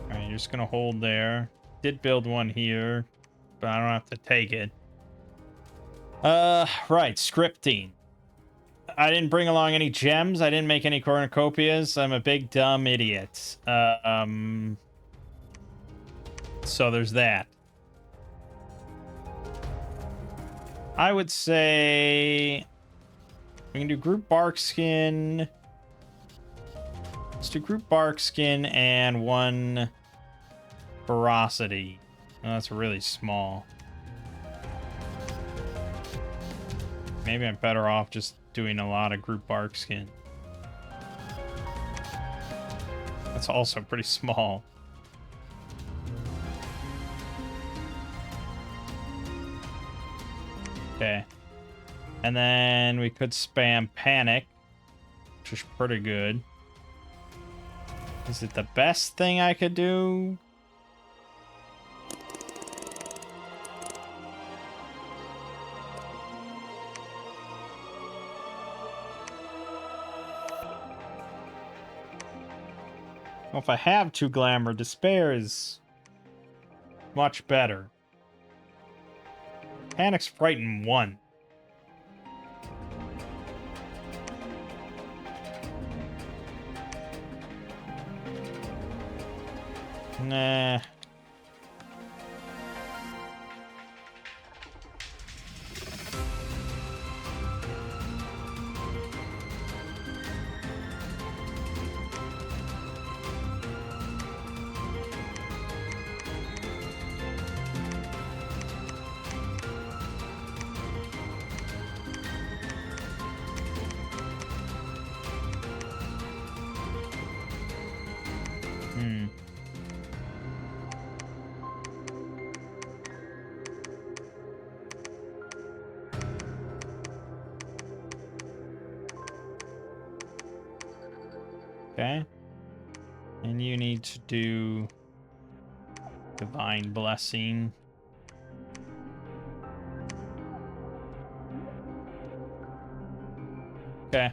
Alright, you're just gonna hold there. Did build one here, but I don't have to take it. Right, scripting. I didn't bring along any gems. I didn't make any cornucopias. I'm a big dumb idiot. So there's that. I would say we can do group bark skin. Let's do group bark skin and 1 ferocity. Oh, that's really small. Maybe I'm better off just doing a lot of group bark skin. That's also pretty small. Okay. And then we could spam panic, which is pretty good. Is it the best thing I could do? Well, if I have 2 glamour, despair is much better. Panic's frighten 1. Nah. Okay. And you need to do Divine Blessing. Okay.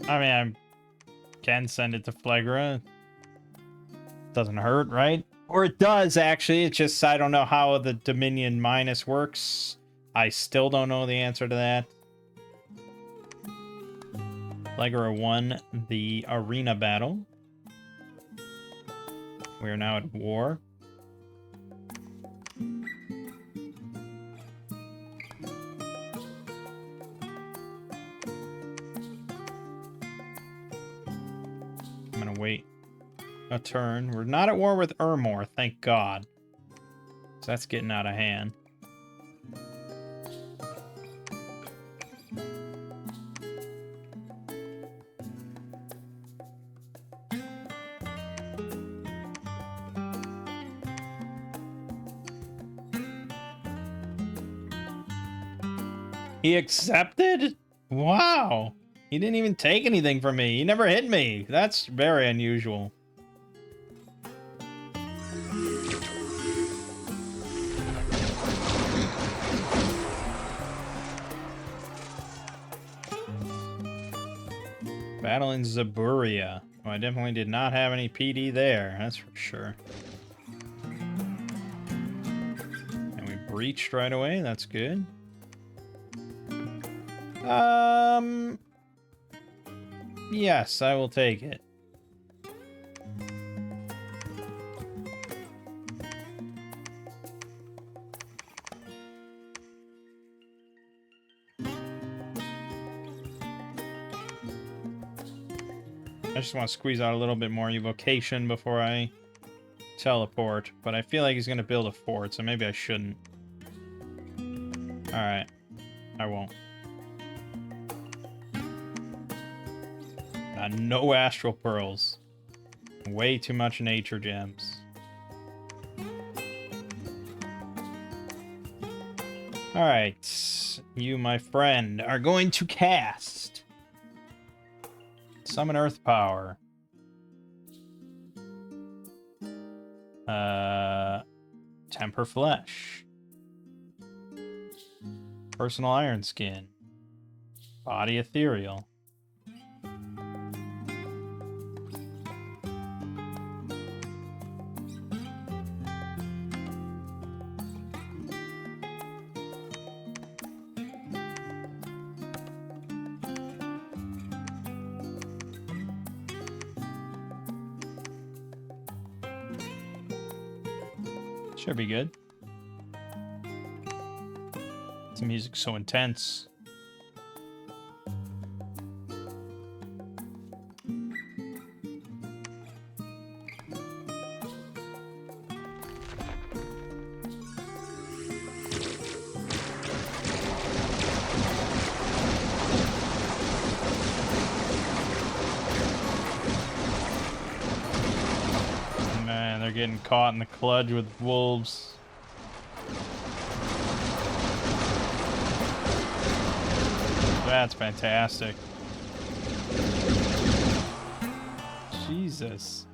I mean, I can send it to Flagra. Doesn't hurt, right? Or it does, actually. It's just I don't know how the Dominion minus works. I still don't know the answer to that. Flagra won the arena battle. We are now at war. I'm gonna wait a turn. We're not at war with Ermor, thank God. So that's getting out of hand. He accepted? Wow. He didn't even take anything from me. He never hit me. That's very unusual. Battle in Zaburia. Well, I definitely did not have any PD there, that's for sure. And we breached right away, that's good. Yes, I will take it. I just want to squeeze out a little bit more evocation before I teleport, but I feel like he's going to build a fort, so maybe I shouldn't. Alright. I won't. No astral pearls. Way too much nature gems. Alright. You, my friend, are going to cast Summon Earth Power. Temper Flesh. Personal Iron Skin. Body Ethereal. Should be good. The music's so intense. Man, they're getting caught in the clutch with wolves. That's fantastic. Jesus.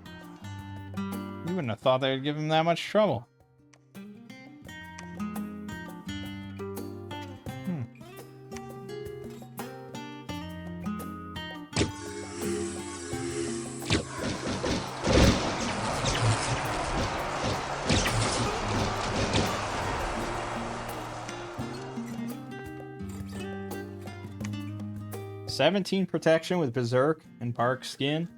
You wouldn't have thought they would give him that much trouble. Hmm. "17 protection with Berserk and Bark Skin.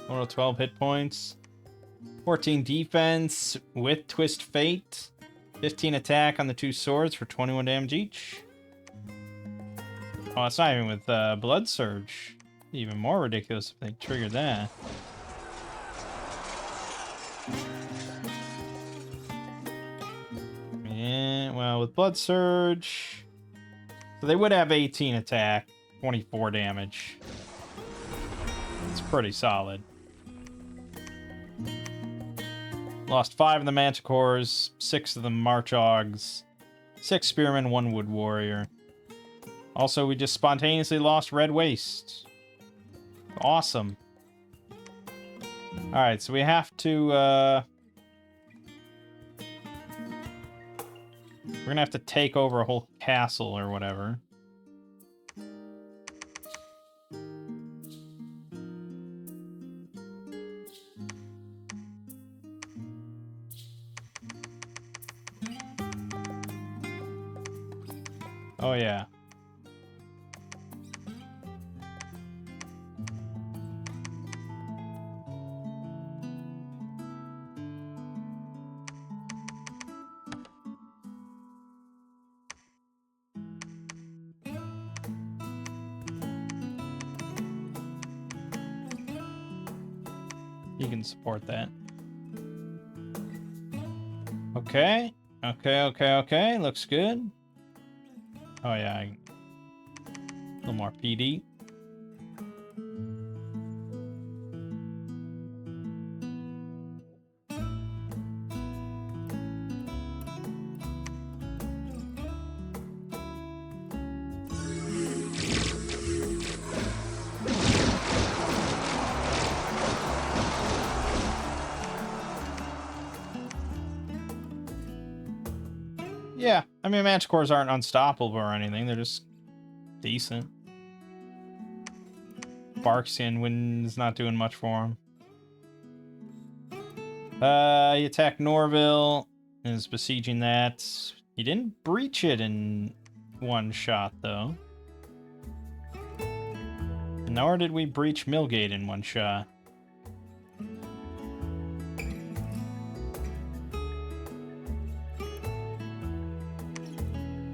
112 hit points. 14 defense with Twist Fate. 15 attack on the two swords for 21 damage each. Oh, it's not even with Blood Surge. Even more ridiculous if they triggered that. Yeah, well, with Blood Surge... So they would have 18 attack. 24 damage. It's pretty solid. Lost 5 of the Manticores, 6 of the Marchogs, 6 Spearmen, 1 Wood Warrior. Also, we just spontaneously lost Red Waste. Awesome. Alright, so we have to, we're gonna have to take over a whole castle or whatever. Oh, yeah. You can support that. Okay. Okay. Looks good. Oh, yeah. A little more PD. Yeah, I mean, Manticores aren't unstoppable or anything. They're just decent. Sparksian wind's not doing much for him. He attacked Norville and is besieging that. He didn't breach it in one shot, though. Nor did we breach Millgate in one shot.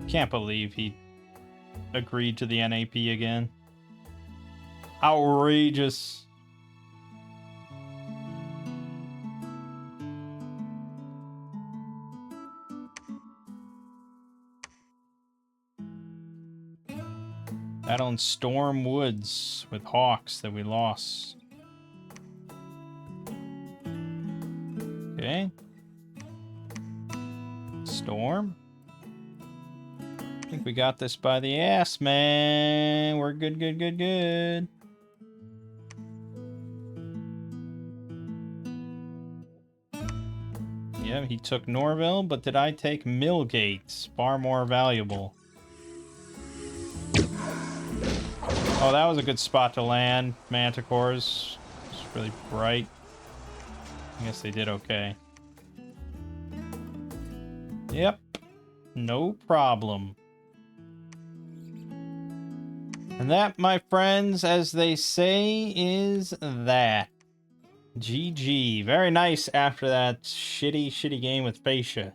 Can't believe he agreed to the NAP again. Outrageous. Battle in Storm Woods with Hawks that we lost. Okay. Storm. I think we got this by the ass, man. We're good, good, good, good. Yeah, he took Norville, but did I take Millgate? Far more valuable. Oh, that was a good spot to land. Manticores. It's really bright. I guess they did okay. Yep. No problem. And that, my friends, as they say, is that. GG. Very nice after that shitty game with Fascia.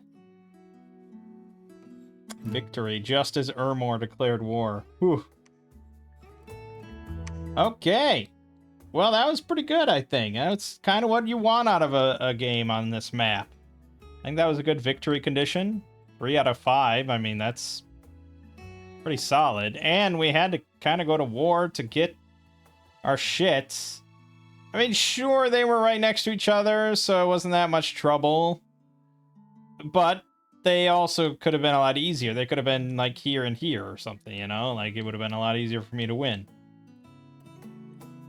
Victory, just as Ermor declared war. Whew. Okay. Well, that was pretty good, I think. That's kind of what you want out of a game on this map. I think that was a good victory condition. 3 out of 5. I mean, that's pretty solid. And we had to kind of go to war to get our shit. I mean, sure, they were right next to each other, so it wasn't that much trouble. But they also could have been a lot easier. They could have been, like, here and here or something, you know? Like, it would have been a lot easier for me to win.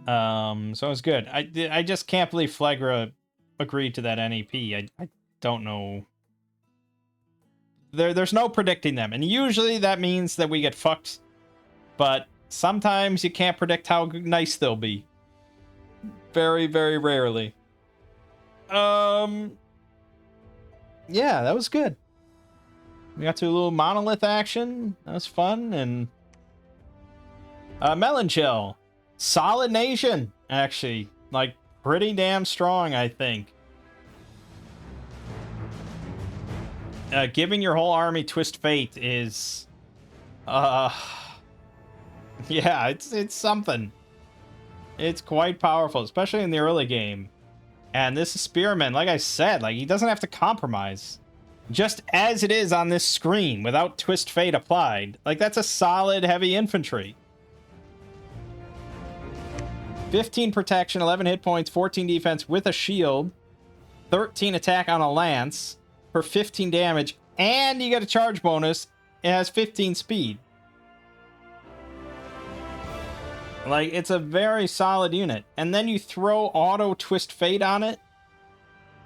So it was good. I just can't believe Flegra agreed to that NAP. I don't know. There's no predicting them. And usually that means that we get fucked. But sometimes you can't predict how nice they'll be. Very, very rarely. Yeah, that was good. We got to a little monolith action. That was fun. And Melangell. Solid nation, actually. Like, pretty damn strong, I think. Giving your whole army Twist Fate is... yeah, it's something. It's quite powerful, especially in the early game. And this Spearman, like I said, like, he doesn't have to compromise. Just as it is on this screen, without Twist Fate applied. Like, that's a solid heavy infantry. 15 protection, 11 hit points, 14 defense with a shield, 13 attack on a lance for 15 damage, and you get a charge bonus. It has 15 speed. Like, it's a very solid unit. And then you throw auto Twist Fate on it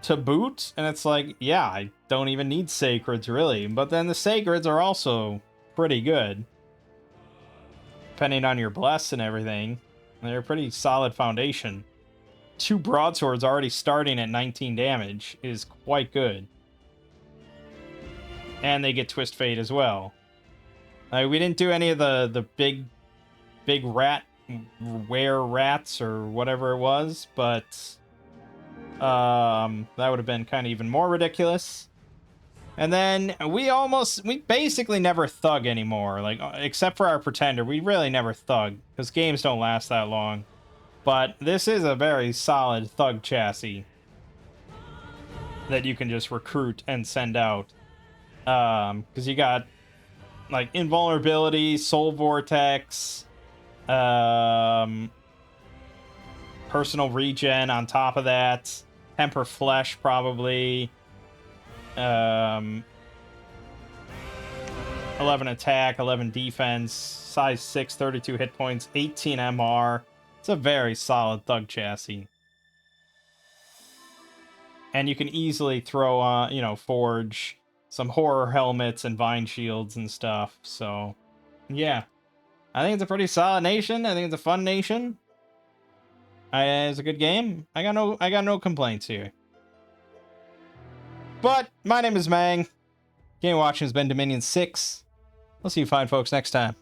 to boot, and it's like, yeah, I don't even need Sacreds, really. But then the Sacreds are also pretty good. Depending on your bless and everything. They're a pretty solid foundation. 2 broadswords already starting at 19 damage is quite good. And they get Twist Fate as well. We didn't do any of the big rat were rats or whatever it was, but that would have been kind of even more ridiculous. And then we basically never thug anymore, like, except for our pretender. We really never thug, because games don't last that long. But this is a very solid thug chassis that you can just recruit and send out. Because you got, like, invulnerability, soul vortex, personal regen on top of that, temper flesh probably. 11 attack, 11 defense, size 6, 32 hit points, 18 MR. It's a very solid thug chassis. And you can easily throw, forge some horror helmets and vine shields and stuff. So, yeah. I think it's a pretty solid nation. I think it's a fun nation. It's a good game. I got no complaints here. But my name is Mangg. Game watching has been Dominion 6. We'll see you fine folks next time.